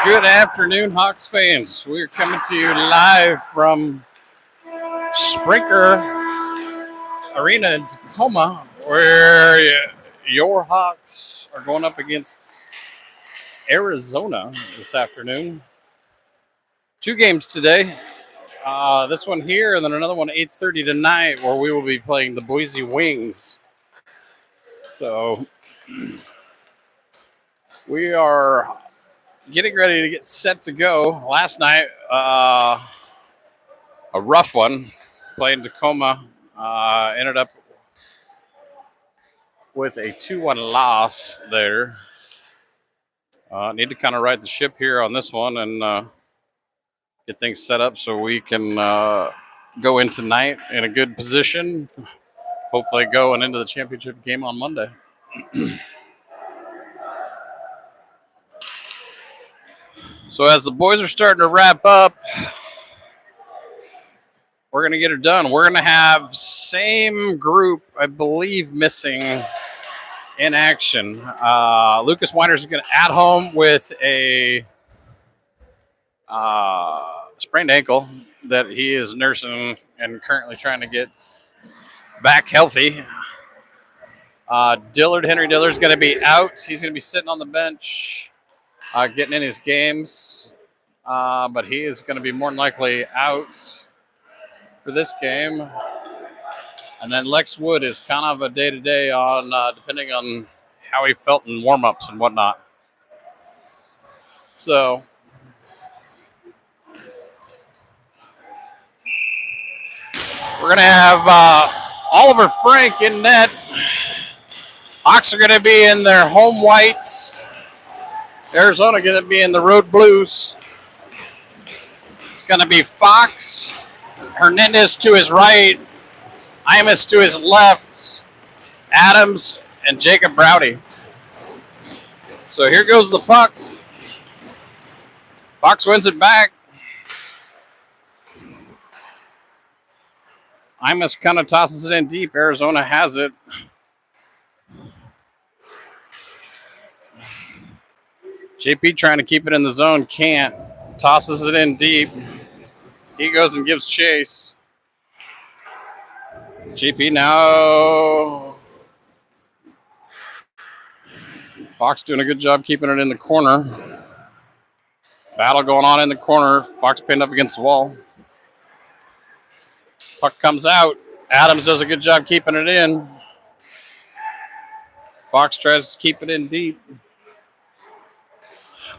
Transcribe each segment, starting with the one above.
Good afternoon, Hawks fans. We're coming to you live from Sprinkler Arena in Tacoma, where your Hawks are going up against Arizona this afternoon. Two games today. This one here, and then another one 8:30 tonight, where we will be playing the Boise Wings. So we are getting ready to get set to go. Last night, a rough one, playing Tacoma, ended up with a 2-1 loss there. Need to kind of right the ship here on this one and get things set up so we can go in tonight in a good position. Hopefully going into the championship game on Monday. So as the boys are starting to wrap up, we're going to get it done. We're going to have same group, I believe, missing in action. Lucas Weiners is going to at home with a sprained ankle that he is nursing and currently trying to get back healthy. Henry Dillard is going to be out. He's going to be sitting on the bench, getting in his games, but he is going to be more than likely out for this game. And then Lex Wood is kind of a day-to-day on depending on how he felt in warm-ups and whatnot. So we're going to have Oliver Frank in net. Hawks are going to be in their home whites. Arizona going to be in the road blues. It's going to be Fox, Hernandez to his right, Imus to his left, Adams, and Jacob Browdy. So here goes the puck. Fox wins it back. Imus kind of tosses it in deep. Arizona has it. JP trying to keep it in the zone, can't. Tosses it in deep. He goes and gives chase. JP now. Fox doing a good job keeping it in the corner. Battle going on in the corner. Fox pinned up against the wall. Puck comes out. Adams does a good job keeping it in. Fox tries to keep it in deep.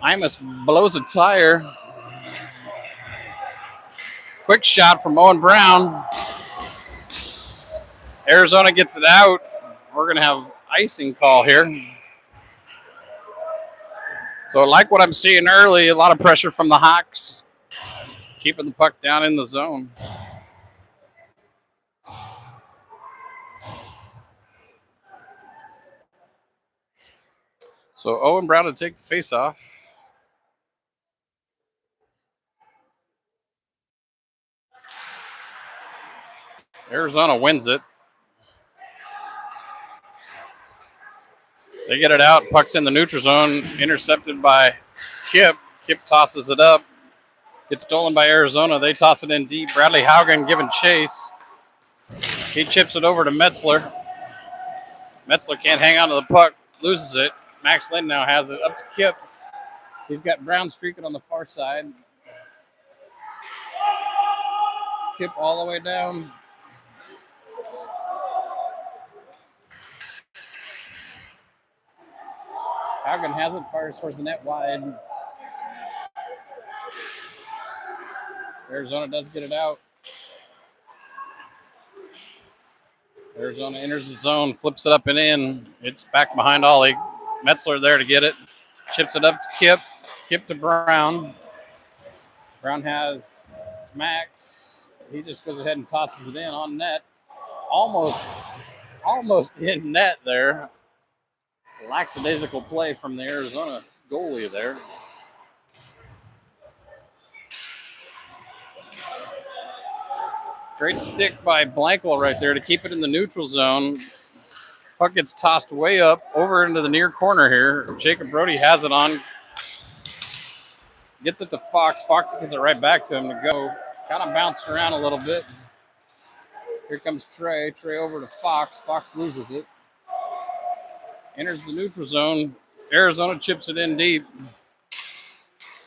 Imus blows a tire. Quick shot from Owen Brown. Arizona gets it out. We're going to have icing call here. So like what I'm seeing early, a lot of pressure from the Hawks. Keeping the puck down in the zone. So Owen Brown to take the face-off. Arizona wins it. They get it out. Puck's in the neutral zone. Intercepted by Kip. Kip tosses it up. Gets stolen by Arizona. They toss it in deep. Bradley Haugen giving chase. He chips it over to Metzler. Metzler can't hang on to the puck. Loses it. Max Lynn now has it up to Kip. He's got Brown streaking on the far side. Kip all the way down. Haugen has it, fires towards the net wide. Arizona does get it out. Arizona enters the zone, flips it up and in. It's back behind Ollie. Metzler there to get it. Chips it up to Kip. Kip to Brown. Brown has Max. He just goes ahead and tosses it in on net. Almost in net there. Lackadaisical play from the Arizona goalie there. Great stick by Blankwell right there to keep it in the neutral zone. Puck gets tossed way up over into the near corner here. Jacob Brody has it on. Gets it to Fox. Fox gives it right back to him to go. Kind of bounced around a little bit. Here comes Trey. Trey over to Fox. Fox loses it. Enters the neutral zone. Arizona chips it in deep.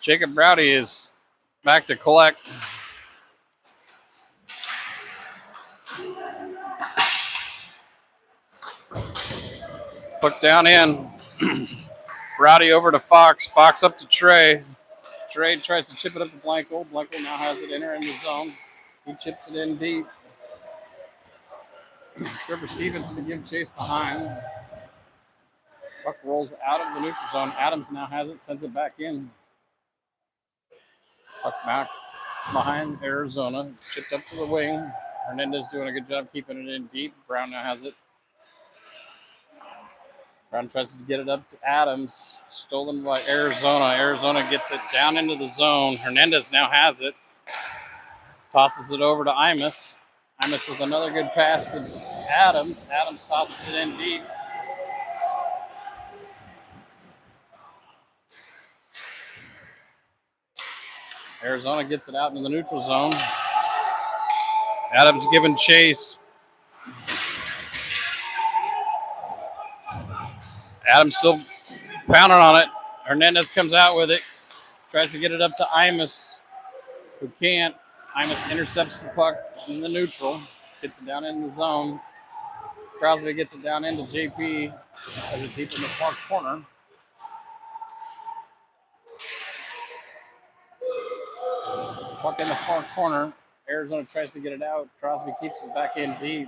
Jacob Browdy is back to collect. Puck down in. Browdy over to Fox. Fox up to Trey. Trey tries to chip it up to Blanco. Blanco now has it entering the zone. He chips it in deep. Trevor Stevenson to give chase behind. Puck rolls out of the neutral zone. Adams now has it, sends it back in. Puck back behind Arizona. Chipped up to the wing. Hernandez doing a good job keeping it in deep. Brown now has it. Brown tries to get it up to Adams. Stolen by Arizona. Arizona gets it down into the zone. Hernandez now has it. Tosses it over to Imus. Imus with another good pass to Adams. Adams tosses it in deep. Arizona gets it out in the neutral zone. Adams giving chase. Adams still pounding on it. Hernandez comes out with it. Tries to get it up to Imus, who can't. Imus intercepts the puck in the neutral. Gets it down in the zone. Crosby gets it down into JP. Has it deep in the far corner. Puck in the far corner. Arizona tries to get it out. Crosby keeps it back in deep.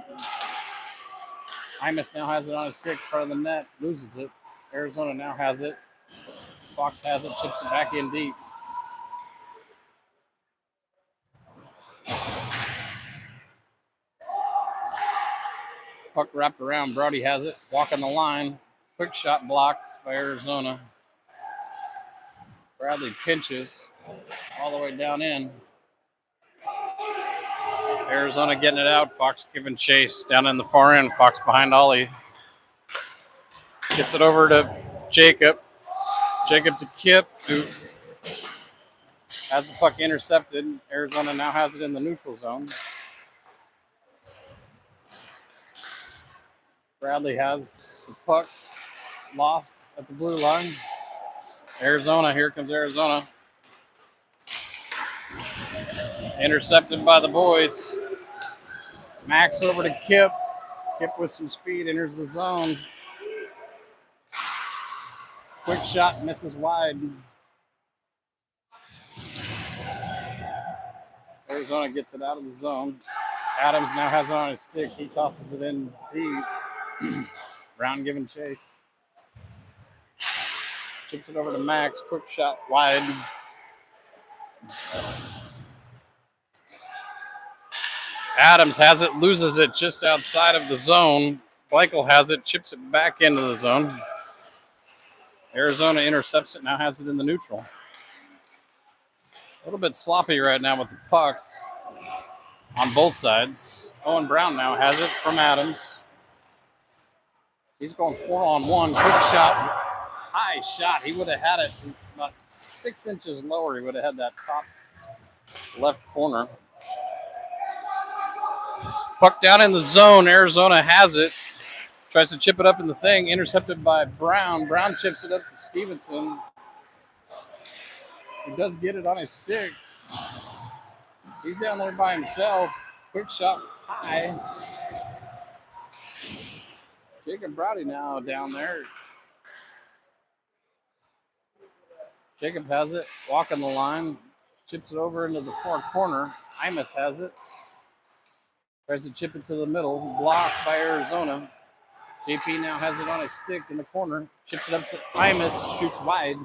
Imus now has it on his stick in front of the net. Loses it. Arizona now has it. Fox has it. Chips it back in deep. Puck wrapped around. Brody has it. Walking the line. Quick shot blocked by Arizona. Bradley pinches all the way down in. Arizona getting it out. Fox giving chase down in the far end. Fox behind Ollie. Gets it over to Jacob. Jacob to Kip, who has the puck intercepted. Arizona now has it in the neutral zone. Bradley has the puck lost at the blue line. Arizona, here comes Arizona. Intercepted by the boys. Max over to Kip. Kip with some speed enters the zone. Quick shot, misses wide. Arizona gets it out of the zone. Adams now has it on his stick. He tosses it in deep. Brown giving chase. Chips it over to Max. Quick shot wide. Adams has it, loses it just outside of the zone. Blankel has it, chips it back into the zone. Arizona intercepts it, now has it in the neutral. A little bit sloppy right now with the puck on both sides. Owen Brown now has it from Adams. He's going 4-on-1. Quick shot, high shot. He would have had it about 6 inches lower. He would have had that top left corner. Puck down in the zone. Arizona has it. Tries to chip it up in the thing. Intercepted by Brown. Brown chips it up to Stevenson. He does get it on his stick. He's down there by himself. Quick shot high. Jacob Browdy now down there. Jacob has it. Walking the line. Chips it over into the far corner. Imus has it. Tries to chip it to the middle. Blocked by Arizona. JP now has it on his stick in the corner. Chips it up to Imus. Shoots wide.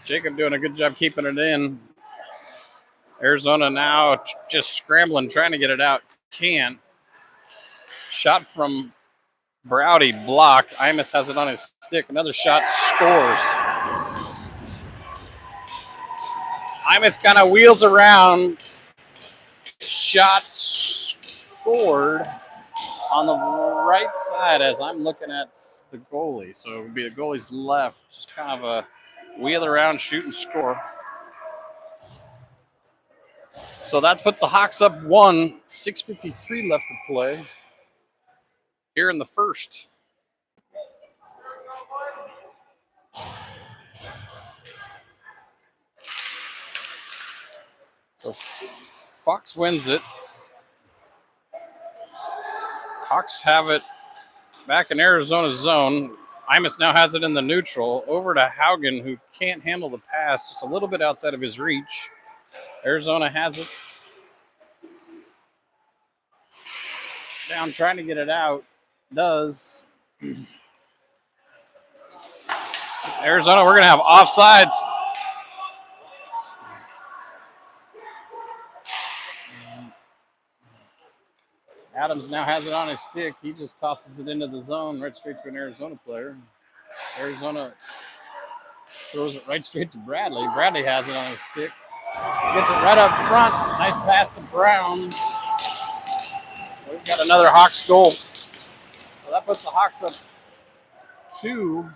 Jacob doing a good job keeping it in. Arizona now just scrambling, trying to get it out. Can't. Shot from Browdy blocked. Imus has it on his stick. Another shot, scores. Imus kind of wheels around. Shot scored on the right side as I'm looking at the goalie. So it would be the goalie's left. Just kind of a wheel around, shoot, and score. So that puts the Hawks up 1, 6:53 left to play here in the first. So Fox wins it. Hawks have it back in Arizona's zone. Imus now has it in the neutral. Over to Haugen, who can't handle the pass, just a little bit outside of his reach. Arizona has it. Down trying to get it out. Does. Arizona, we're going to have offsides. Adams now has it on his stick. He just tosses it into the zone right straight to an Arizona player. Arizona throws it right straight to Bradley. Bradley has it on his stick. Gets it right up front. Nice pass to Brown. We've got another Hawks goal. So that puts the Hawks up 2.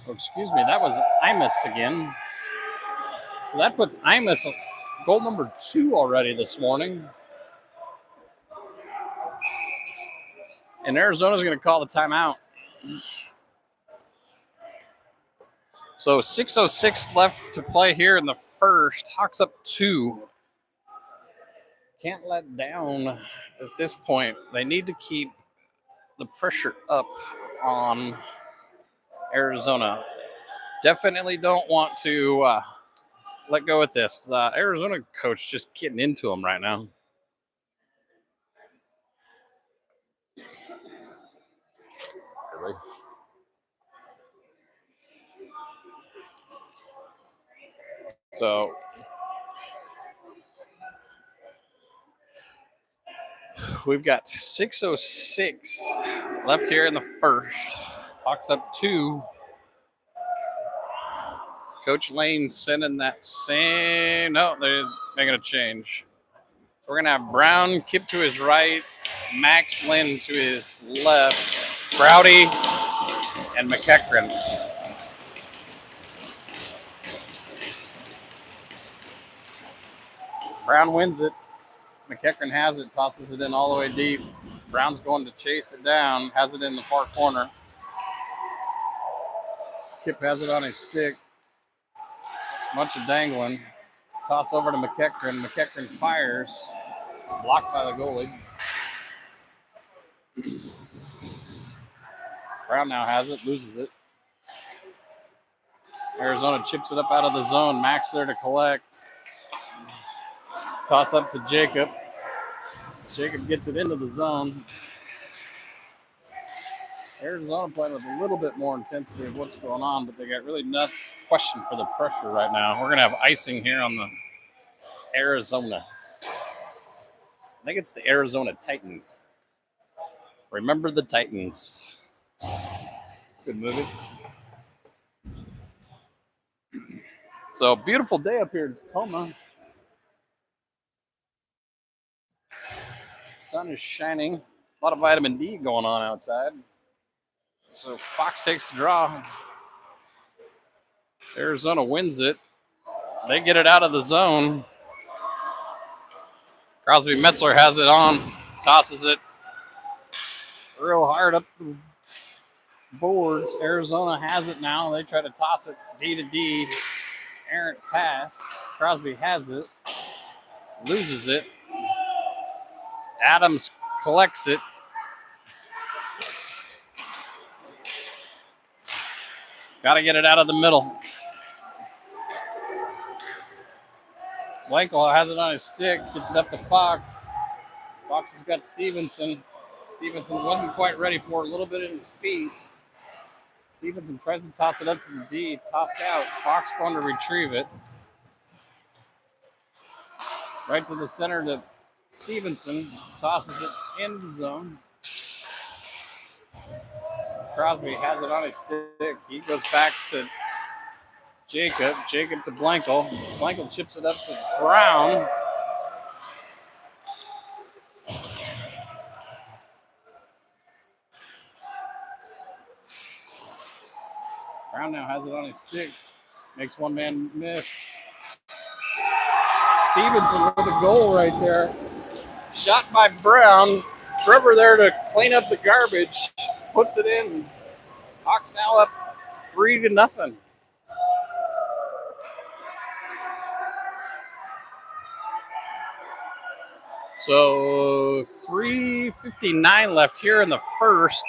Oh, excuse me, that was Imus again. So that puts Imus goal number 2 already this morning. And Arizona's going to call the timeout. So 6:06 left to play here in the first. Hawks up 2. Can't let down at this point. They need to keep the pressure up on Arizona. Definitely don't want to let go with this. Arizona coach just getting into them right now. Really? So we've got 6:06 left here in the first. Hawks up 2. Coach Lane sending that same. No, they're making a change. We're going to have Brown Kip to his right, Max Lynn to his left, Browdy, and McEachran. Brown wins it. McEachran has it, tosses it in all the way deep. Brown's going to chase it down, has it in the far corner. Kip has it on his stick. Bunch of dangling. Toss over to McEachran. McEachran fires. Blocked by the goalie. Brown now has it, loses it. Arizona chips it up out of the zone. Max there to collect. Toss up to Jacob. Jacob gets it into the zone. Arizona playing with a little bit more intensity of what's going on, but they got really no question for the pressure right now. We're going to have icing here on the Arizona. I think it's the Arizona Titans. Remember the Titans. Good movie. So, beautiful day up here in Tacoma. Sun is shining. A lot of vitamin D going on outside. So Fox takes the draw. Arizona wins it. They get it out of the zone. Crosby Metzler has it on. Tosses it real hard up the boards. Arizona has it now. They try to toss it D to D. Errant pass. Crosby has it. Loses it. Adams collects it. Got to get it out of the middle. Blankel has it on his stick. Gets it up to Fox. Fox has got Stevenson. Stevenson wasn't quite ready for it. A little bit in his feet. Stevenson tries to toss it up to the D. Tossed out. Fox going to retrieve it. Right to the center to Stevenson. Tosses it in the zone. Crosby has it on his stick. He goes back to Jacob. Jacob to Blankel. Blankel chips it up to Brown. Brown now has it on his stick. Makes one man miss. Stevenson with a goal right there. Shot by Brown. Trevor there to clean up the garbage. Puts it in. Hawks now up 3-0. So 3:59 left here in the first.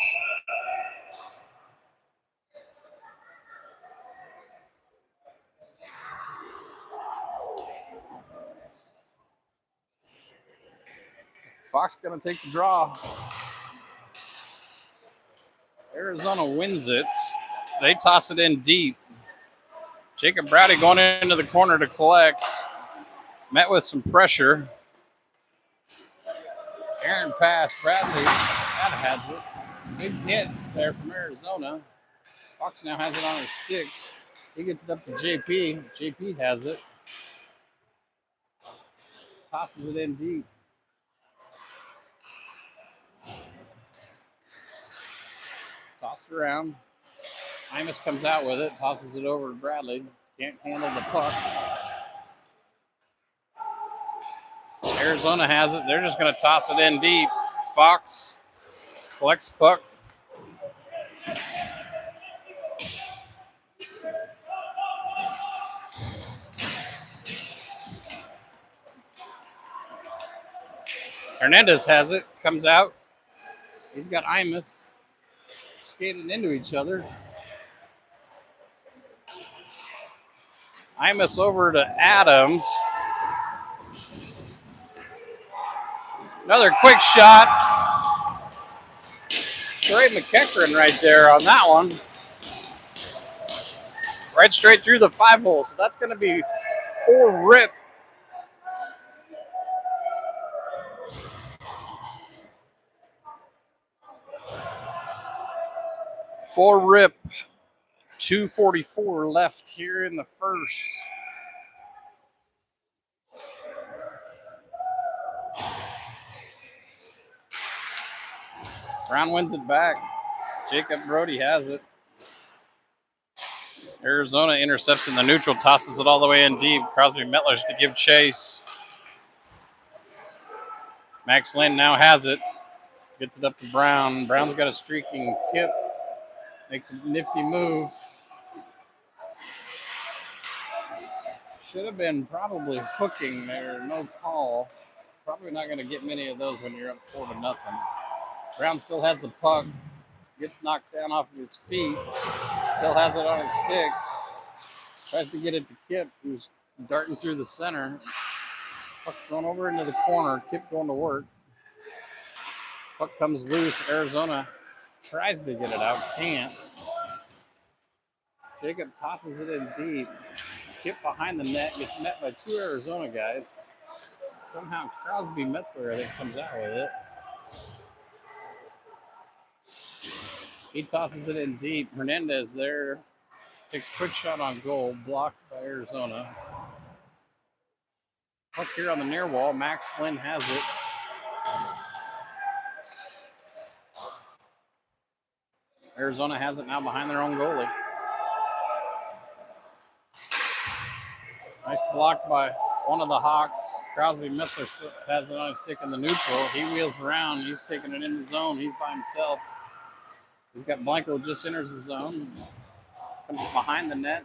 Fox going to take the draw. Arizona wins it. They toss it in deep. Jacob Browdy going into the corner to collect. Met with some pressure. Aaron pass. Bradley. That has it. Big hit there from Arizona. Fox now has it on his stick. He gets it up to JP. JP has it. Tosses it in deep. Tossed around. Imus comes out with it. Tosses it over to Bradley. Can't handle the puck. Arizona has it. They're just going to toss it in deep. Fox collects puck. Hernandez has it. Comes out. He's got Imus skating into each other. Imus over to Adams. Another quick shot. Trey McEachran right there on that one. Right straight through the 5-hole. So that's going to be 4 rip. Four rip. 2:44 left here in the first. Brown wins it back. Jacob Brody has it. Arizona intercepts in the neutral, tosses it all the way in deep. Crosby Mettlers to give chase. Max Lynn now has it. Gets it up to Brown. Brown's got a streaking kip. Makes a nifty move. Should have been probably hooking there. No call. Probably not going to get many of those when you're up 4-0. Brown still has the puck. Gets knocked down off of his feet. Still has it on his stick. Tries to get it to Kip, who's darting through the center. Puck thrown over into the corner. Kip going to work. Puck comes loose. Arizona tries to get it out. Can't. Jacob tosses it in deep. Kip behind the net. Gets met by 2 Arizona guys. Somehow Crosby Metzler, I think, comes out with it. He tosses it in deep. Hernandez there takes a quick shot on goal, blocked by Arizona. Puck here on the near wall. Max Flynn has it. Arizona has it now behind their own goalie. Nice block by one of the Hawks. Crosby Metzler has it on his stick in the neutral. He wheels around. He's taking it in the zone. He's by himself. He's got Blanco just enters the zone. Comes behind the net.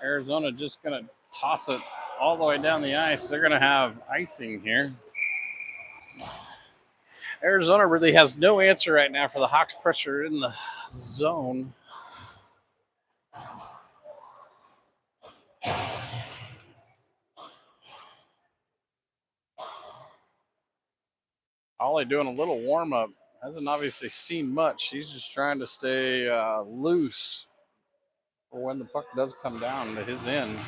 Arizona just going to toss it all the way down the ice. They're going to have icing here. Arizona really has no answer right now for the Hawks pressure in the zone. Ollie doing a little warm-up. Hasn't obviously seen much. He's just trying to stay loose for when the puck does come down to his end.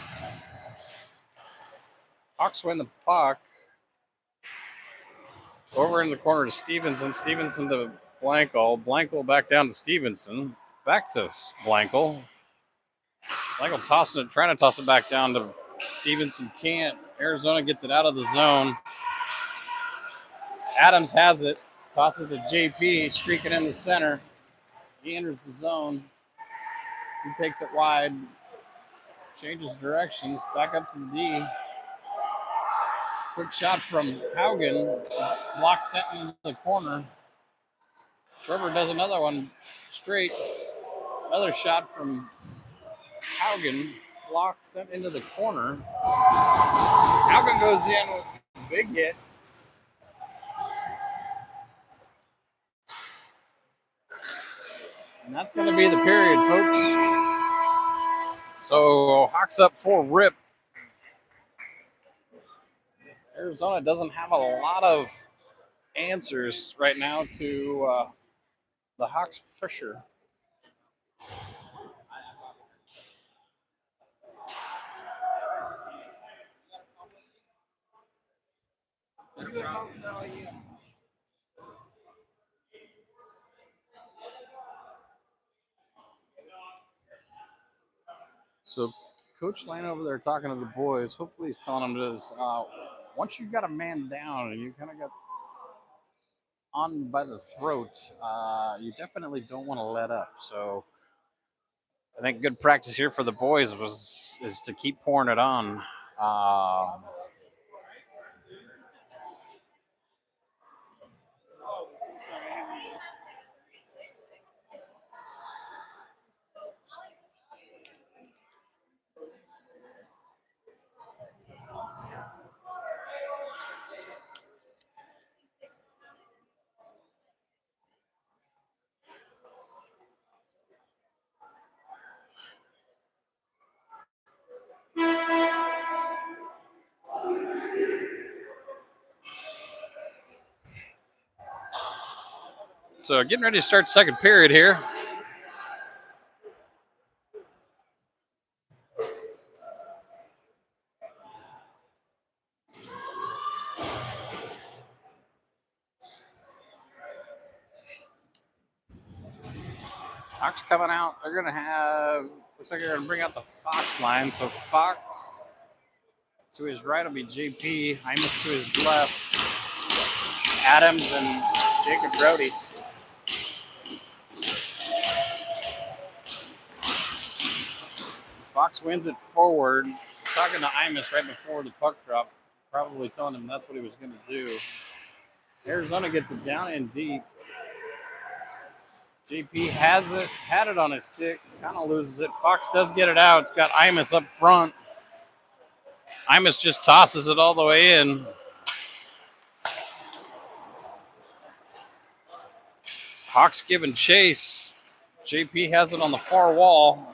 Hawks win the puck. Over in the corner to Stevenson. Stevenson to Blanco. Blanco back down to Stevenson. Back to Blanco. Blanco tossing it, trying to toss it back down to Stevenson. Can't. Arizona gets it out of the zone. Adams has it. Tosses to JP, streaking in the center. He enters the zone. He takes it wide. Changes directions. Back up to the D. Quick shot from Haugen. Blocked set into the corner. Trevor does another one straight. Another shot from Haugen. Blocked sent into the corner. Haugen goes in with a big hit. And that's going to be the period, folks. So Hawks up 4 rip. Arizona doesn't have a lot of answers right now to the Hawks' pressure. So Coach Lane over there talking to the boys. Hopefully he's telling them this. Once you got a man down and you kind of got on by the throat, you definitely don't want to let up. So I think good practice here for the boys is to keep pouring it on. So getting ready to start second period here. Hawks coming out. They're going to have, looks like they're going to bring out the Fox line. So Fox to his right will be JP. Hymus to his left. Adams and Jacob Brody. Fox wins it forward. Talking to Imus right before the puck drop, probably telling him that's what he was going to do. Arizona gets it down and deep. JP had it on his stick, kind of loses it. Fox does get it out. It's got Imus up front. Imus just tosses it all the way in. Hawks giving chase. JP has it on the far wall.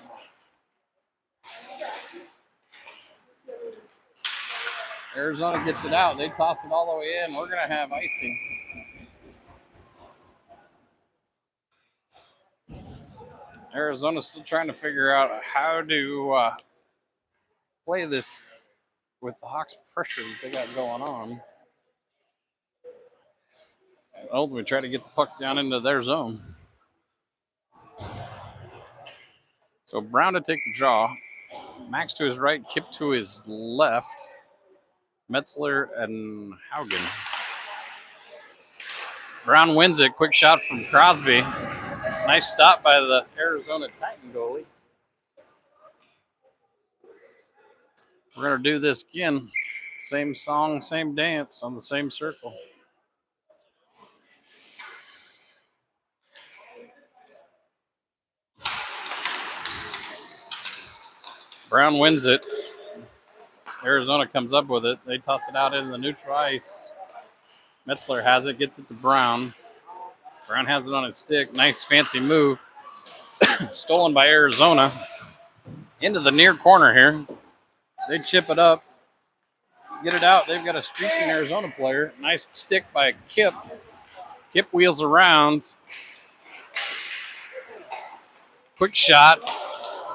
Arizona gets it out. They toss it all the way in. We're going to have icing. Arizona's still trying to figure out how to play this with the Hawks' pressure that they got going on. And ultimately try to get the puck down into their zone. So Brown to take the draw. Max to his right, Kip to his left. Metzler and Haugen. Brown wins it. Quick shot from Crosby. Nice stop by the Arizona Titan goalie. We're going to do this again. Same song, same dance on the same circle. Brown wins it. Arizona comes up with it. They toss it out into the neutral ice. Metzler has it, gets it to Brown. Brown has it on his stick. Nice fancy move. Stolen by Arizona. Into the near corner here. They chip it up. Get it out. They've got a streaking Arizona player. Nice stick by Kip. Kip wheels around. Quick shot.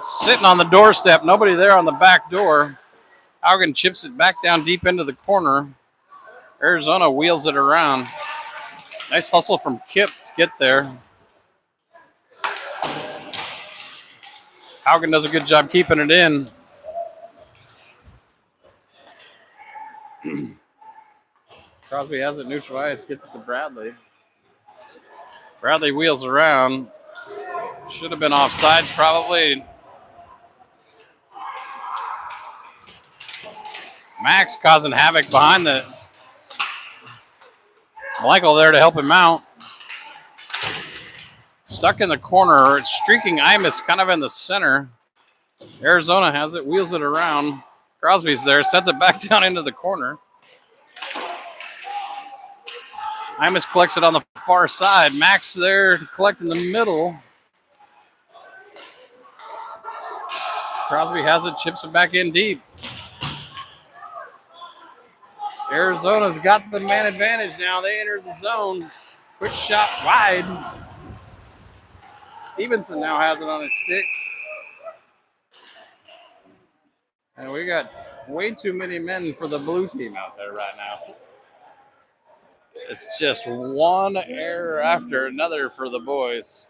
Sitting on the doorstep. Nobody there on the back door. Haugen chips it back down deep into the corner. Arizona wheels it around. Nice hustle from Kip to get there. Haugen does a good job keeping it in. Crosby has it neutral ice, gets it to Bradley. Bradley wheels around. Should have been offsides probably. Max causing havoc behind the Michael there to help him out. Stuck in the corner. It's streaking Imus kind of in the center. Arizona has it, wheels it around. Crosby's there, sends it back down into the corner. Imus collects it on the far side. Max there to collect in the middle. Crosby has it, chips it back in deep. Arizona's got the man advantage now. They enter the zone. Quick shot wide. Stevenson now has it on his stick. And we got way too many men for the blue team out there right now. It's just one error after another for the boys.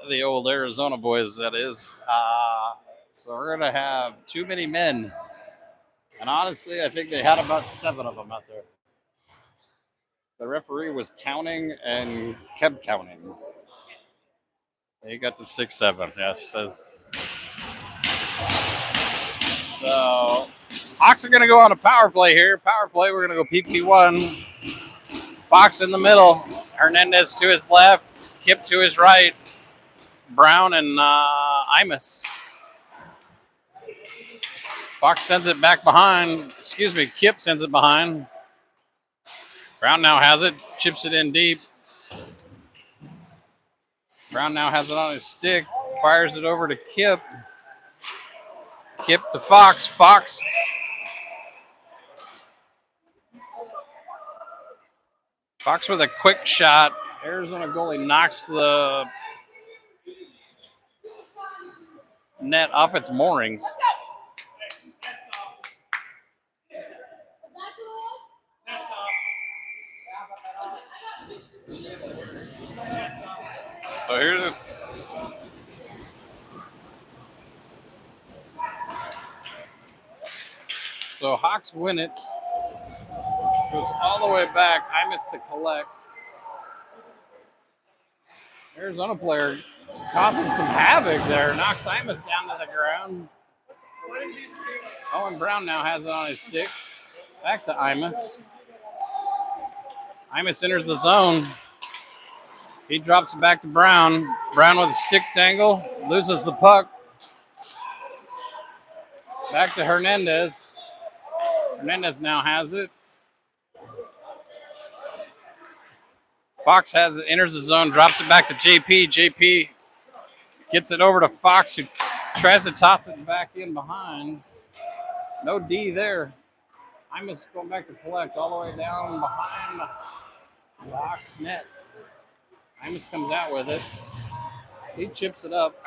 The old Arizona boys, that is. So we're going to have too many men. And honestly, I think they had about 7 of them out there. The referee was counting and kept counting. He got to 6-7. Yes. So Hawks are going to go on a power play here. Power play, we're going to go PP1. Fox in the middle. Hernandez to his left. Kip to his right. Brown and Imus. Fox sends it back behind. Excuse me, Kip sends it behind. Brown now has it. Chips it in deep. Brown now has it on his stick. Fires it over to Kip. Kip to Fox. Fox. Fox with a quick shot. Arizona goalie knocks the net off its moorings. So here's a So Hawks win it. Goes all the way back. Imus to collect. Arizona player causing some havoc there. Knocks Imus down to the ground. Owen Brown now has it on his stick. Back to Imus. Imus enters the zone. He drops it back to Brown. Brown with a stick tangle. Loses the puck. Back to Hernandez. Hernandez now has it. Fox has it, enters the zone, drops it back to JP. JP gets it over to Fox, who tries to toss it back in behind. No D there. Imus going back to collect all the way down behind the Hawks net. Imus comes out with it. He chips it up.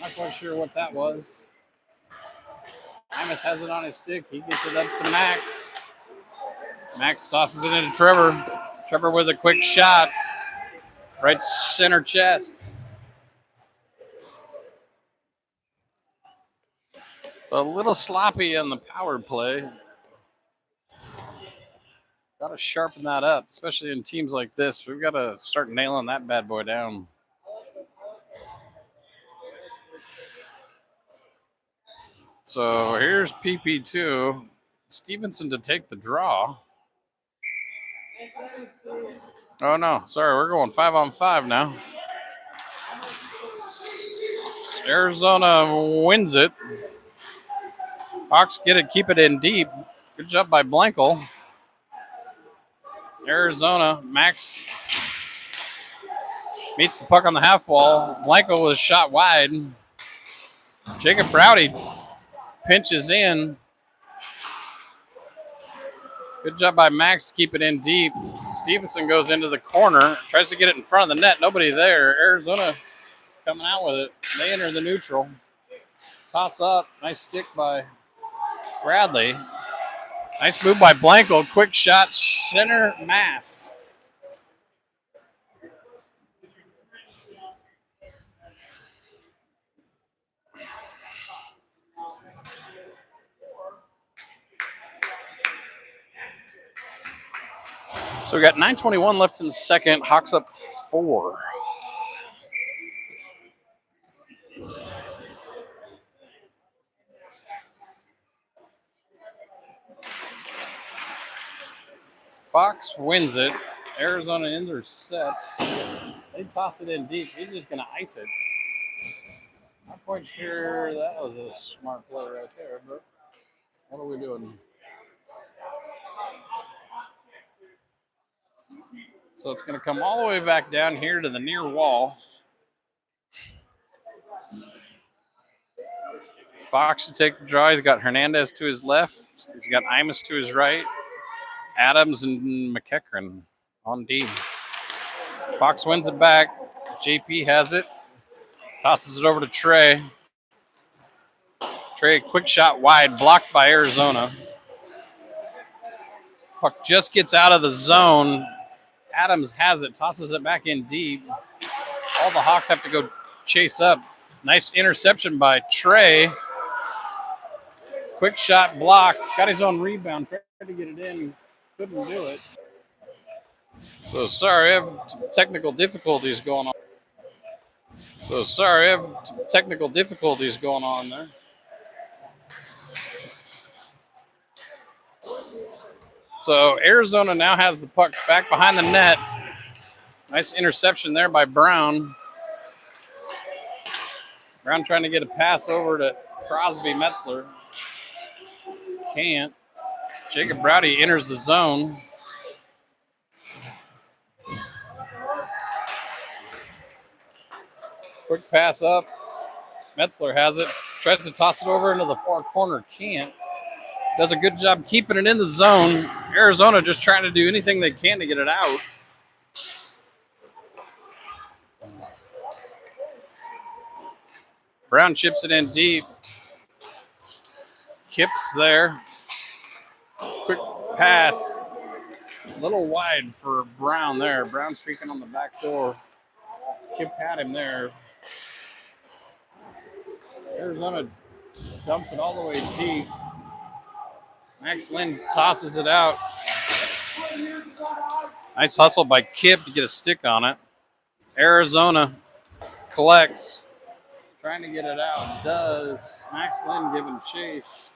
Not quite sure what that was. Imus has it on his stick. He gets it up to Max. Max tosses it into Trevor. Trevor with a quick shot. Right center chest. So a little sloppy on the power play. Got to sharpen that up, especially in teams like this. We've got to start nailing that bad boy down. So here's PP2. Stevenson to take the draw. Oh, no. Sorry, we're going 5-on-5 now. Arizona wins it. Hawks get it, keep it in deep. Good job by Blankel. Arizona, Max meets the puck on the half wall. Blanco was shot wide. Jacob Browdy pinches in. Good job by Max to keep it in deep. Stevenson goes into the corner, tries to get it in front of the net. Nobody there. Arizona coming out with it. They enter the neutral. Toss up. Nice stick by Bradley. Nice move by Blanco. Quick shot, center mass. So we got 9:21 left in the second. Hawks up 4. Fox wins it. Arizona intercepts. They toss it in deep. He's just going to ice it. Not quite sure that was a smart play right there, but what are we doing? So it's going to come all the way back down here to the near wall. Fox to take the draw. He's got Hernandez to his left. He's got Imus to his right. Adams and McEachran on D. Fox wins it back. JP has it. Tosses it over to Trey. Trey, quick shot wide, blocked by Arizona. Puck just gets out of the zone. Adams has it, tosses it back in deep. All the Hawks have to go chase up. Nice interception by Trey. Quick shot blocked. Got his own rebound. Tried to get it in. Couldn't do it. So sorry, I have technical difficulties going on. There. So Arizona now has the puck back behind the net. Nice interception there by Brown. Brown trying to get a pass over to Crosby Metzler. Can't. Jacob Browdy enters the zone. Quick pass up. Metzler has it. Tries to toss it over into the far corner. Can't. Does a good job keeping it in the zone. Arizona just trying to do anything they can to get it out. Brown chips it in deep. Kip's there. Quick pass. A little wide for Brown there. Brown streaking on the back door. Kip had him there. Arizona dumps it all the way deep. Max Lynn tosses it out. Nice hustle by Kip to get a stick on it. Arizona collects. Trying to get it out. Does. Max Lynn giving chase.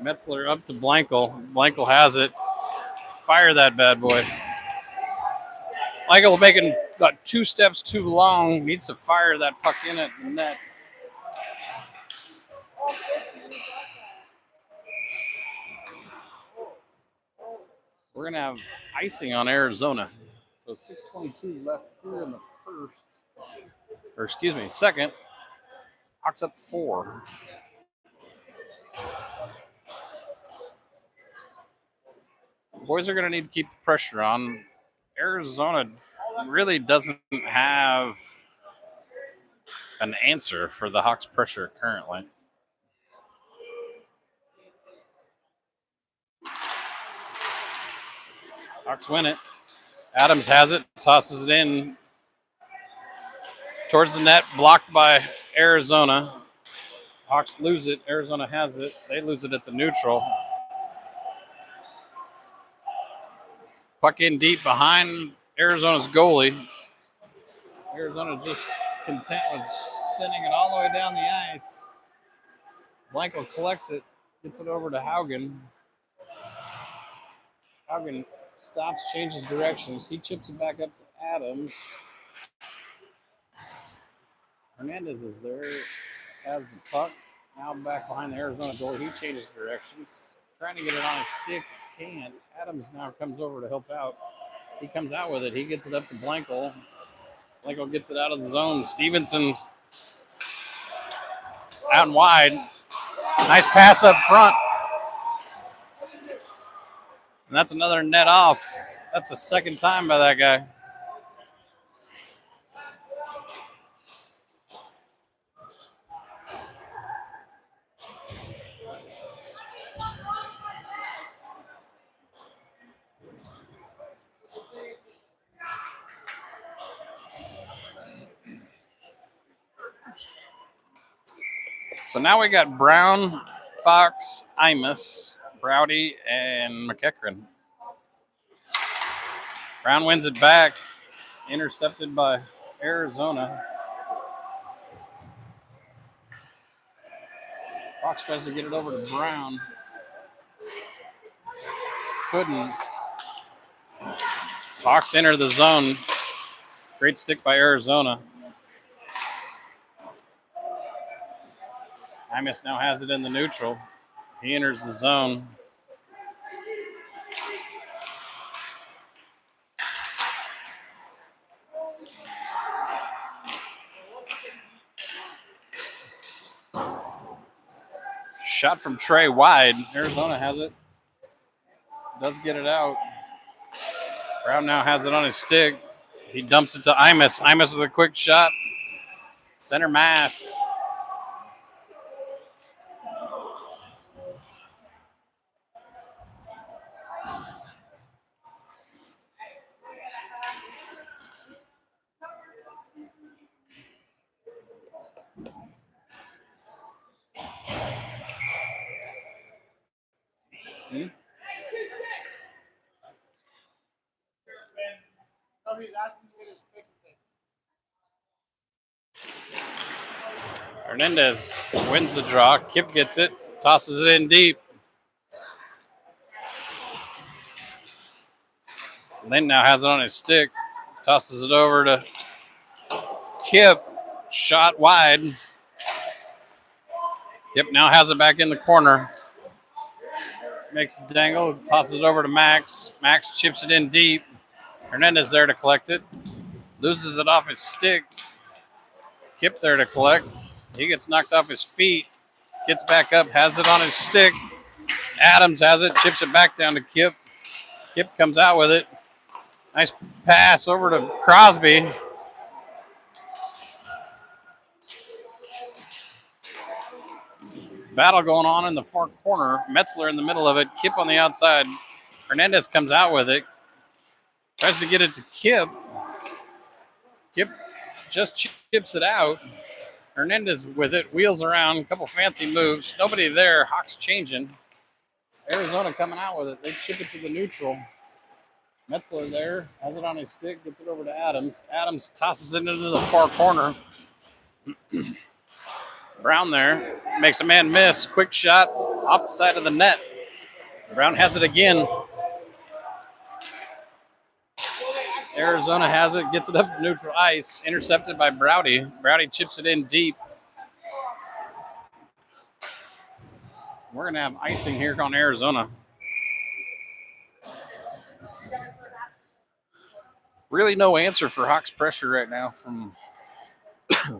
Metzler up to Blankel. Blankel has it. Fire that bad boy. Blankel making about 2 steps too long. Needs to fire that puck in at the net. We're going to have icing on Arizona. So 6:22 left here in the second. Hawks up 4. Boys are going to need to keep the pressure on. Arizona really doesn't have an answer for the Hawks' pressure currently. Hawks win it. Adams has it, tosses it in towards the net, blocked by Arizona. Hawks lose it. Arizona has it. They lose it at the neutral. Puck in deep behind Arizona's goalie. Arizona just content with sending it all the way down the ice. Blanco collects it, gets it over to Haugen. Haugen stops, changes directions. He chips it back up to Adams. Hernandez is there, has the puck. Now back behind the Arizona goal. He changes directions. Trying to get it on his stick. Can't. Adams now comes over to help out. He comes out with it. He gets it up to Blanco. Blanco gets it out of the zone. Stevenson's out and wide. Nice pass up front. And that's another net off. That's the second time by that guy. So now we got Brown, Fox, Imus, Browdy, and McEachran. Brown wins it back, intercepted by Arizona. Fox tries to get it over to Brown. Couldn't. Fox entered the zone. Great stick by Arizona. Imus now has it in the neutral. He enters the zone. Shot from Trey wide. Arizona has it. Does get it out. Brown now has it on his stick. He dumps it to Imus. Imus with a quick shot. Center mass. Hernandez wins the draw. Kip gets it. Tosses it in deep. Lynn now has it on his stick. Tosses it over to Kip. Shot wide. Kip now has it back in the corner. Makes a dangle. Tosses it over to Max. Max chips it in deep. Hernandez there to collect it. Loses it off his stick. Kip there to collect. He gets knocked off his feet. Gets back up. Has it on his stick. Adams has it. Chips it back down to Kip. Kip comes out with it. Nice pass over to Crosby. Battle going on in the far corner. Metzler in the middle of it. Kip on the outside. Hernandez comes out with it. Tries to get it to Kip. Kip just chips it out. Hernandez with it. Wheels around. A couple fancy moves. Nobody there. Hawks changing. Arizona coming out with it. They chip it to the neutral. Metzler there. Has it on his stick. Gets it over to Adams. Adams tosses it into the far corner. Brown there. Makes a man miss. Quick shot off the side of the net. Brown has it again. Arizona has it. Gets it up to neutral ice. Intercepted by Browdy. Browdy chips it in deep. We're going to have icing here on Arizona. Really no answer for Hawks pressure right now from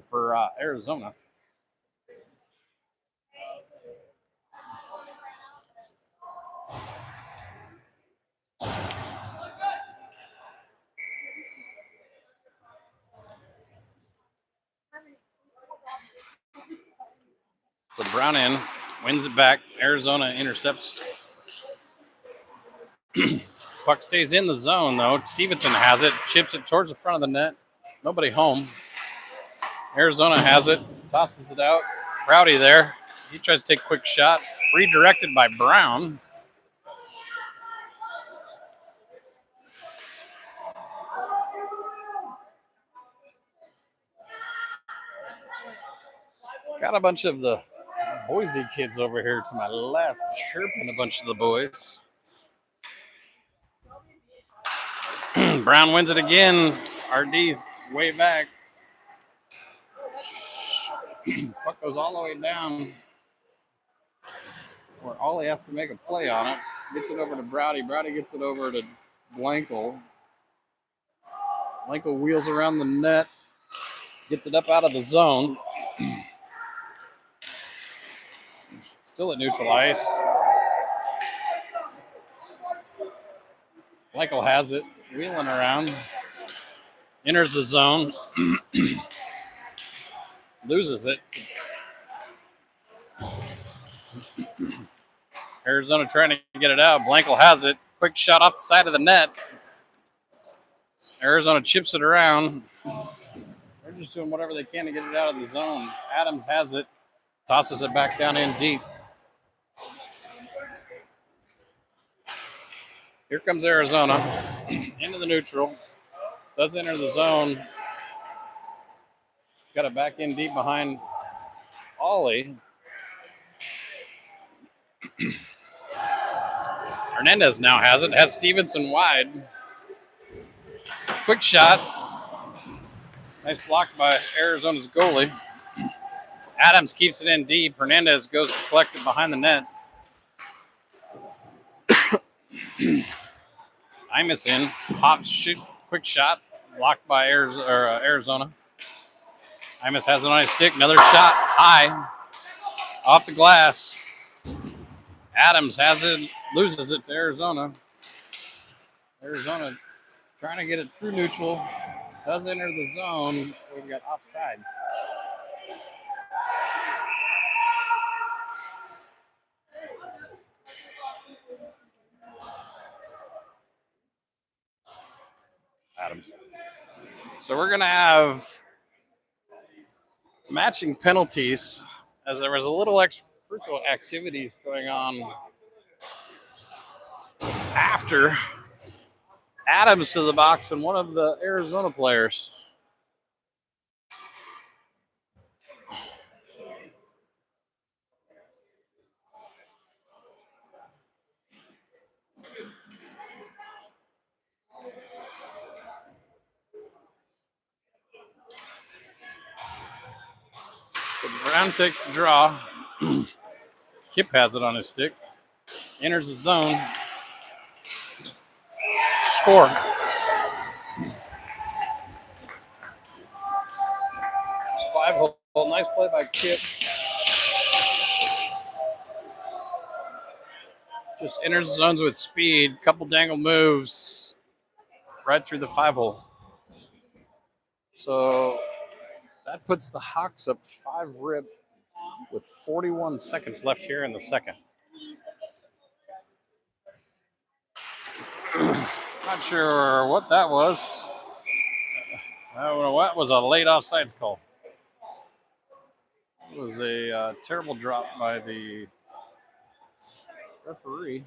for Arizona. So Brown in, wins it back. Arizona intercepts. Puck stays in the zone, though. Stevenson has it, chips it towards the front of the net. Nobody home. Arizona has it, tosses it out. Rowdy there. He tries to take a quick shot. Redirected by Brown. Got a bunch of the Boise kids over here to my left, chirping a bunch of the boys. Brown wins it again. RD's way back. Puck goes all the way down. Where Ollie has to make a play on it. Gets it over to Browdy. Browdy gets it over to Blankel. Blankel wheels around the net. Gets it up out of the zone. Still at neutral ice. Blankel has it. Wheeling around. Enters the zone. Loses it. Arizona trying to get it out. Blankel has it. Quick shot off the side of the net. Arizona chips it around. They're just doing whatever they can to get it out of the zone. Adams has it. Tosses it back down in deep. Here comes Arizona into the neutral. Does enter the zone. Got it back in deep behind Ollie. Hernandez now has it. Has Stevenson wide. Quick shot. Nice block by Arizona's goalie. Adams keeps it in deep. Hernandez goes to collect it behind the net. Imus in. Hops shoot. Quick shot. Blocked by Arizona. Imus has it on his stick. Another shot. High. Off the glass. Adams has it. Loses it to Arizona. Arizona trying to get it through neutral. Does enter the zone. We've got offsides. Adams. So we're going to have matching penalties as there was a little extra activities going on after Adams to the box and one of the Arizona players. So Brown takes the draw. Kip has it on his stick. Enters the zone. Score. Five-hole. Nice play by Kip. Just enters the zones with speed. Couple dangle moves. Right through the 5-hole. So that puts the Hawks up 5-rip with 41 seconds left here in the second. Not sure what that was. I don't know what was a late offsides call. It was a terrible drop by the referee.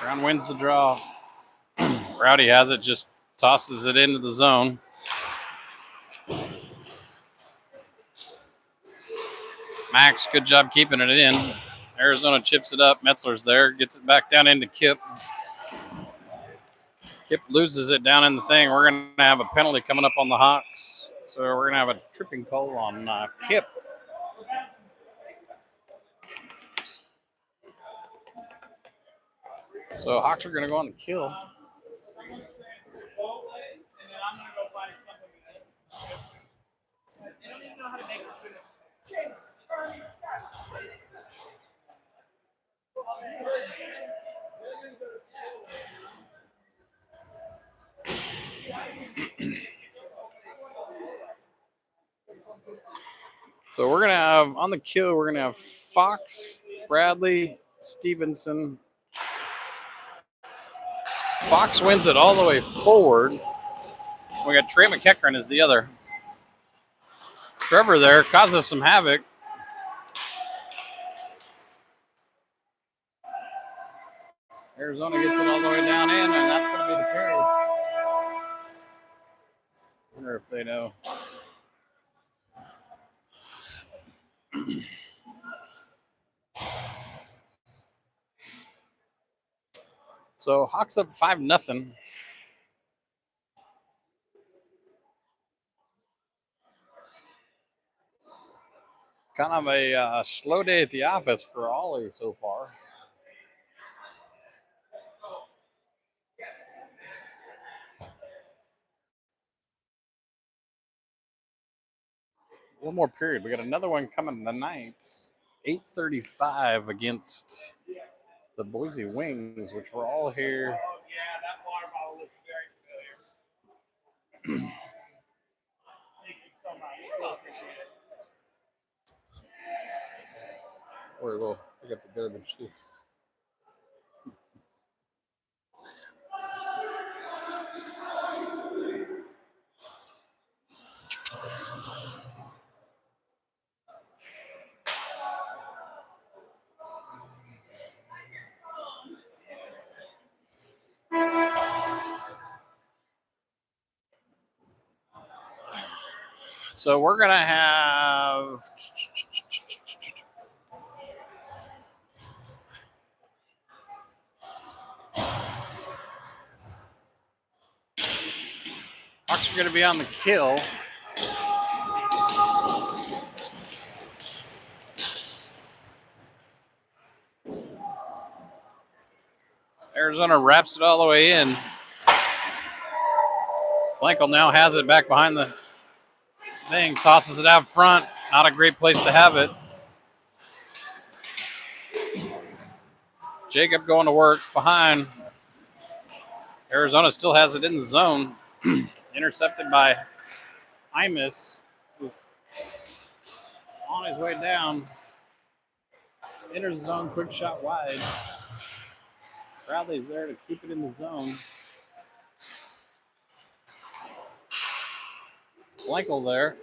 Brown wins the draw. Rowdy has it, just tosses it into the zone. Max, good job keeping it in. Arizona chips it up. Metzler's there, gets it back down into Kip. Kip loses it down in the thing. We're going to have a penalty coming up on the Hawks. So we're going to have a tripping call on Kip. So Hawks are going to go on the kill. So we're going to have, on the kill, we're going to have Fox, Bradley, Stevenson. Fox wins it all the way forward. We got Trey McEachern as the other. Trevor there causes some havoc. Arizona gets it all the way down in, and that's going to be the carry. Wonder if they know. So Hawks up 5-0. Kind of a slow day at the office for Ollie so far. One more period. We got another one coming tonight. 8:35 against the Boise Wings, which we're all here. Yeah, that water bottle looks very familiar. Thank you so much. before we go pick up the garbage too. So we're gonna have Hawks are gonna be on the kill. Arizona wraps it all the way in. Blankel now has it back behind the thing, tosses it out front. Not a great place to have it. Jacob going to work behind. Arizona still has it in the zone. Intercepted by Imus, who's on his way down. Enters the zone, quick shot wide. Bradley's there to keep it in the zone. Blankel there.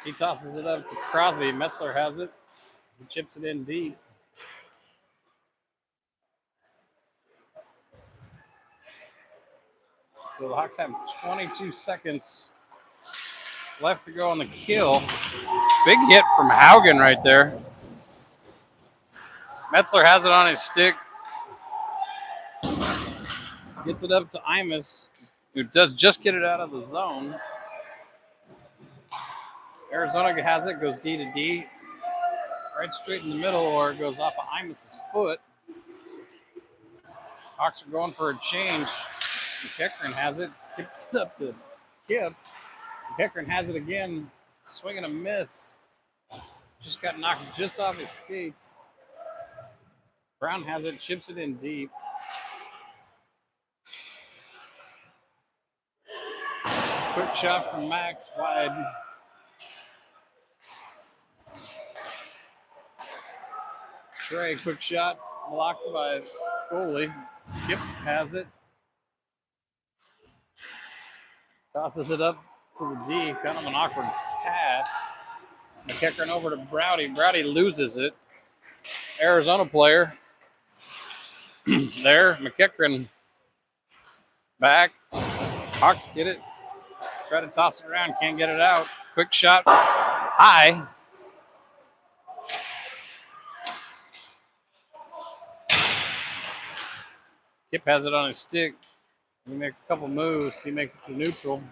He tosses it up to Crosby. Metzler has it. He chips it in deep. So the Hawks have 22 seconds left to go on the kill. Big hit from Haugen right there. Metzler has it on his stick. Gets it up to Imus, who does just get it out of the zone. Arizona has it, goes D to D. Right straight in the middle, or it goes off of Imus's foot. Hawks are going for a change. McEachern has it, kicks it up to Kip. McEachern has it again, swing and a miss. Just got knocked just off his skates. Brown has it, chips it in deep. Quick shot from Max, wide. Trey, quick shot, blocked by goalie. Kip has it. Tosses it up to the D, kind of an awkward pass. McEachern over to Browdy. Browdy loses it. Arizona player. There, McEachern back. Hawks get it. Try to toss it around, can't get it out. Quick shot, high. Kip has it on his stick. He makes a couple moves. He makes it to neutral.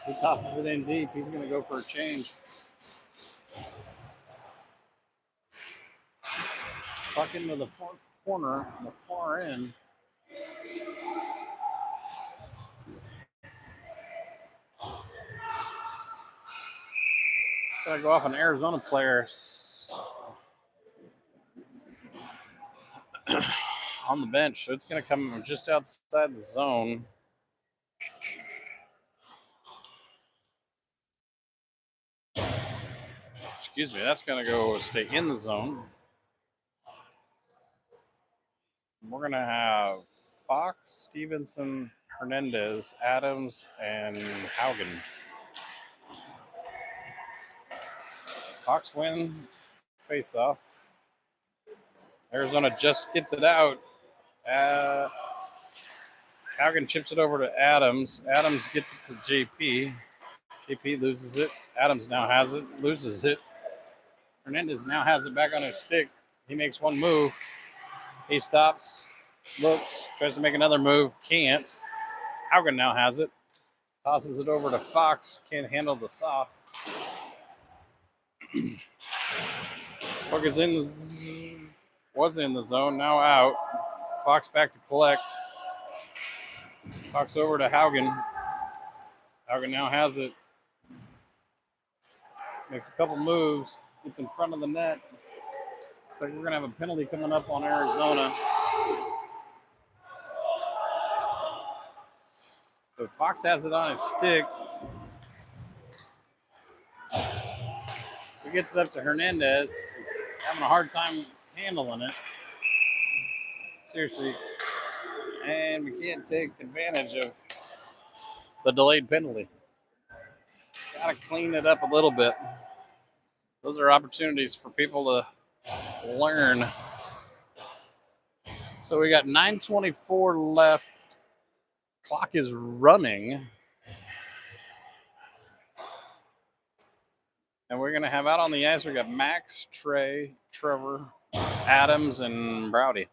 He tosses it in deep. He's going to go for a change. Puck into the far corner, the far end. Got to go off an Arizona player on the bench. So it's going to come just outside the zone. Excuse me, that's going to go stay in the zone. We're going to have Fox, Stevenson, Hernandez, Adams, and Haugen. Hawks win face-off. Arizona just gets it out. Haugen chips it over to Adams. Adams gets it to JP. JP loses it. Adams now has it, loses it. Hernandez now has it back on his stick. He makes one move. He stops, looks, tries to make another move, can't. Haugen now has it. Tosses it over to Fox. Can't handle the soft. Puck is was in the zone, now out. Fox back to collect. Fox over to Haugen. Haugen now has it. Makes a couple moves. Gets in front of the net. Looks like we're going to have a penalty coming up on Arizona. So Fox has it on his stick. He gets it up to Hernandez, who having a hard time handling it. Seriously. And we can't take advantage of the delayed penalty. Gotta clean it up a little bit. Those are opportunities for people to learn. So we got 9:24 left. Clock is running. And we're going to have out on the ice, we got Max, Trey, Trevor, Adams, and Browdy.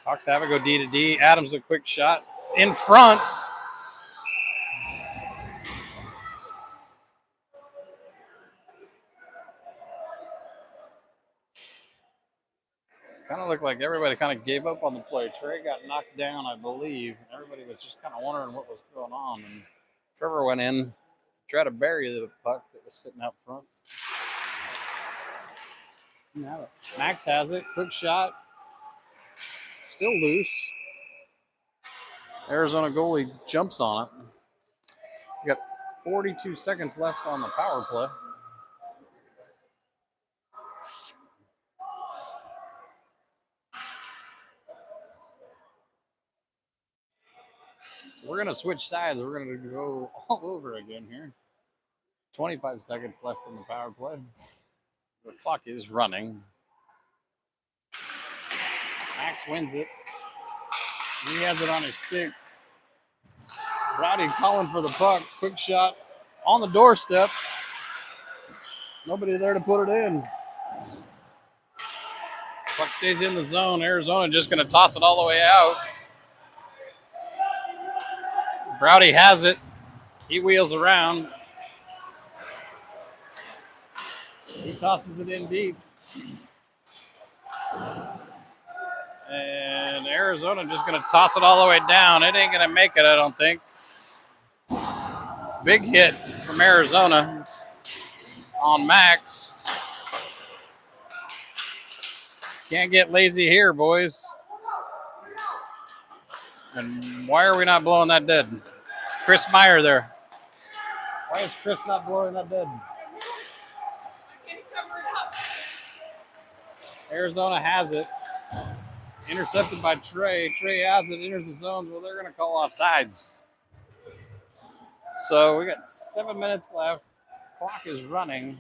Hawks have it, go D to D. Adams a quick shot in front. Kind of looked like everybody kind of gave up on the play. Trey got knocked down, I believe. Everybody was just kind of wondering what was going on. And Trevor went in, tried to bury the puck that was sitting out front. Max has it, quick shot. Still loose. Arizona goalie jumps on it. We got 42 seconds left on the power play. So we're going to switch sides. We're going to go all over again here. 25 seconds left in the power play. The clock is running. Max wins it. He has it on his stick. Browdy calling for the puck. Quick shot on the doorstep. Nobody there to put it in. Puck stays in the zone. Arizona just going to toss it all the way out. Browdy has it. He wheels around. He tosses it in deep. And Arizona just going to toss it all the way down. It ain't going to make it, I don't think. Big hit from Arizona on Max. Can't get lazy here, boys. And why are we not blowing that dead? Chris Meyer there. Why is Chris not blowing that dead? Arizona has it. Intercepted by Trey. Trey has it, enters the zone. Well, they're going to call off sides. So we got 7 minutes left. Clock is running.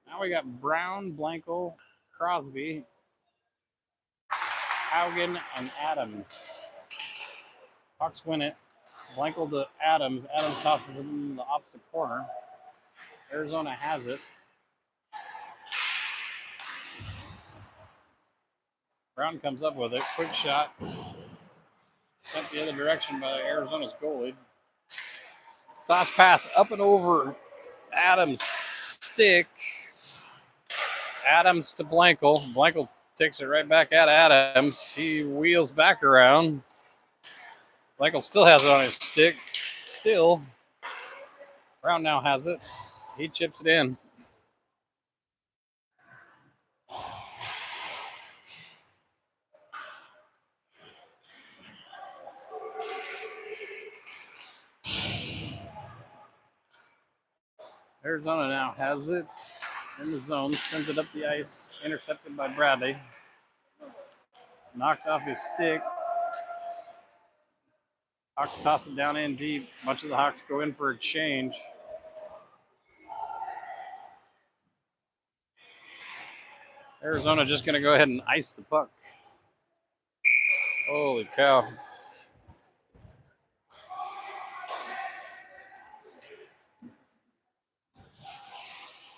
Now we got Brown, Blanco, Crosby, Haugen, and Adams. Hawks win it. Blanco to Adams. Adams tosses it in the opposite corner. Arizona has it. Brown comes up with it. Quick shot. Sent the other direction by Arizona's goalie. Sauce pass up and over Adams' stick. Adams to Blanco. Blanco takes it right back at Adams. He wheels back around. Blanco still has it on his stick. Still. Brown now has it. He chips it in. Arizona now has it in the zone. Sends it up the ice. Intercepted by Bradley. Knocked off his stick. Hawks toss it down in deep. Much of the Hawks go in for a change. Arizona just going to go ahead and ice the puck. Holy cow.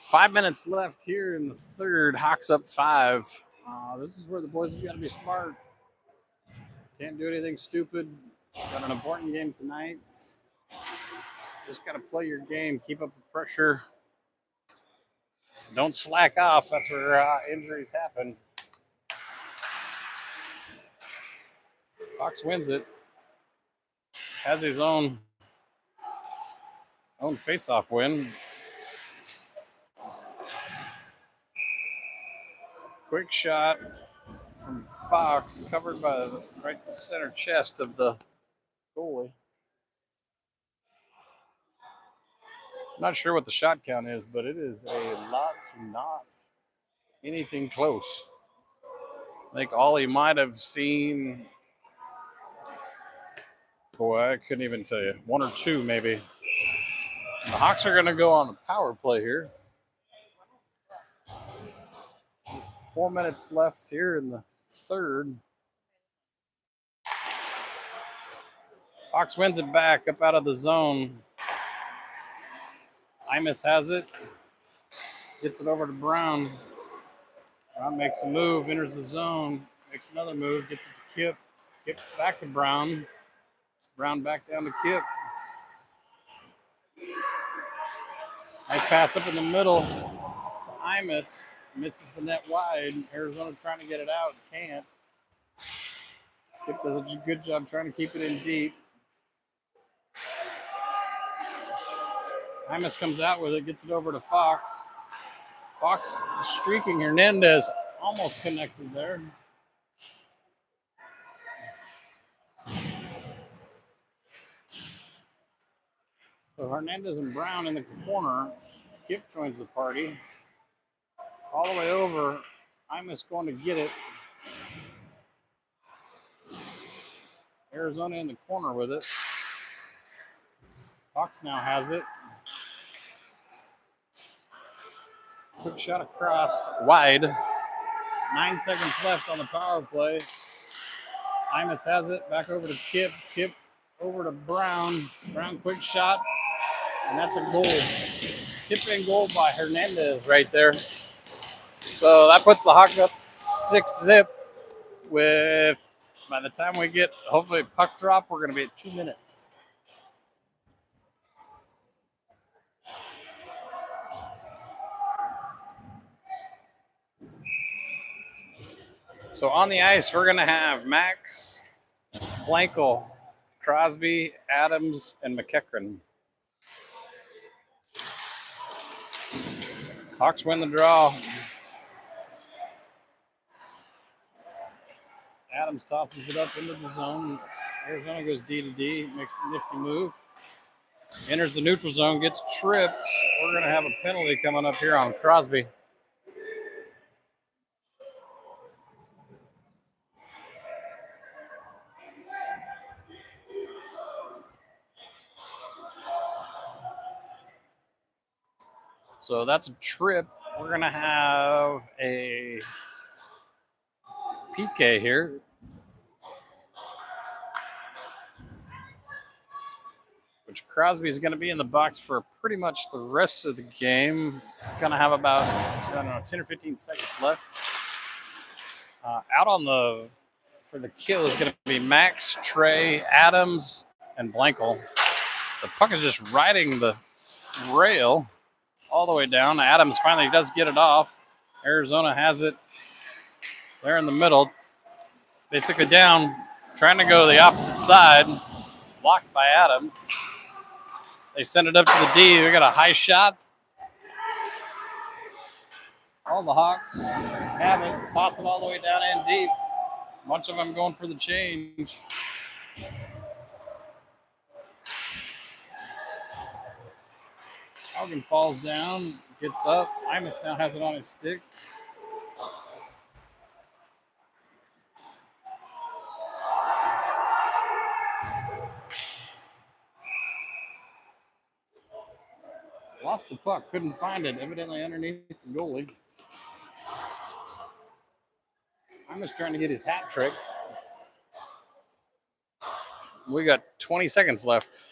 Five minutes left here in the third. Hawks up 5. This is where the boys have got to be smart. Can't do anything stupid. Got an important game tonight. Just got to play your game. Keep up the pressure. Don't slack off. That's where injuries happen. Hawks wins it. Has his own face-off win. quick shot from Fox, covered by the right center chest of the goalie. Not sure what the shot count is, but it is a lot to not anything close. I think Ollie might have seen, boy, I couldn't even tell you, one or two maybe. The Hawks are going to go on a power play here. 4 minutes left here in the third. Hawks wins it back up out of the zone. Imus has it. Gets it over to Brown. Brown makes a move, enters the zone, makes another move, gets it to Kip. Kip back to Brown. Brown back down to Kip. Nice pass up in the middle to Imus. Misses the net wide. Arizona trying to get it out. Can't. Kip does a good job trying to keep it in deep. Imus comes out with it, gets it over to Fox. Fox streaking. Hernandez almost connected there. So Hernandez and Brown in the corner. Kip joins the party. All the way over. Imus going to get it. Arizona in the corner with it. Fox now has it. Quick shot across, wide. 9 seconds left on the power play. Imus has it, back over to Kip. Kip over to Brown. Brown quick shot, and that's a goal. Tip-in goal by Hernandez right there. So that puts the Hawks up 6-0 with, by the time we get, hopefully, puck drop, we're going to be at 2 minutes. So on the ice, we're going to have Max, Blankel, Crosby, Adams, and McEachran. Hawks win the draw. Adams tosses it up into the zone. Arizona goes D to D, makes a nifty move. Enters the neutral zone, gets tripped. We're going to have a penalty coming up here on Crosby. So that's a trip. We're going to have a PK here. Which Crosby is going to be in the box for pretty much the rest of the game. He's going to have about, I don't know, 10 or 15 seconds left. Out on the, for the kill is going to be Max, Trey, Adams, and Blankel. The puck is just riding the rail all the way down. Adams finally does get it off. Arizona has it there in the middle. Basically down, trying to go to the opposite side. Blocked by Adams. They send it up to the D. We got a high shot. All the Hawks have it. Toss it all the way down and deep. A bunch of them going for the change. Haugen falls down, gets up. Imus now has it on his stick. Lost the puck, couldn't find it, evidently underneath the goalie. Imus trying to get his hat trick. We got 20 seconds left.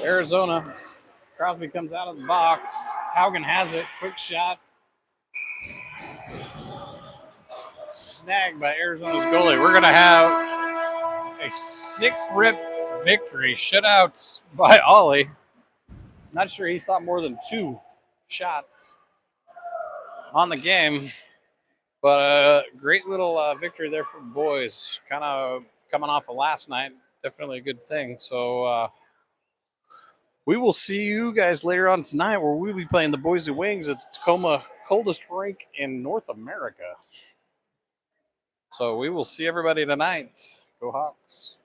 Arizona. Crosby comes out of the box. Haugen has it. Quick shot. Snagged by Arizona's goalie. We're going to have a 6-rip victory. Shutout by Ollie. Not sure he saw more than 2 shots on the game. But a great little victory there for the boys. Kind of coming off of last night. definitely a good thing. So we will see you guys later on tonight, where we'll be playing the Boise Wings at the Tacoma, coldest rink in North America. So we will see everybody tonight. Go Hawks.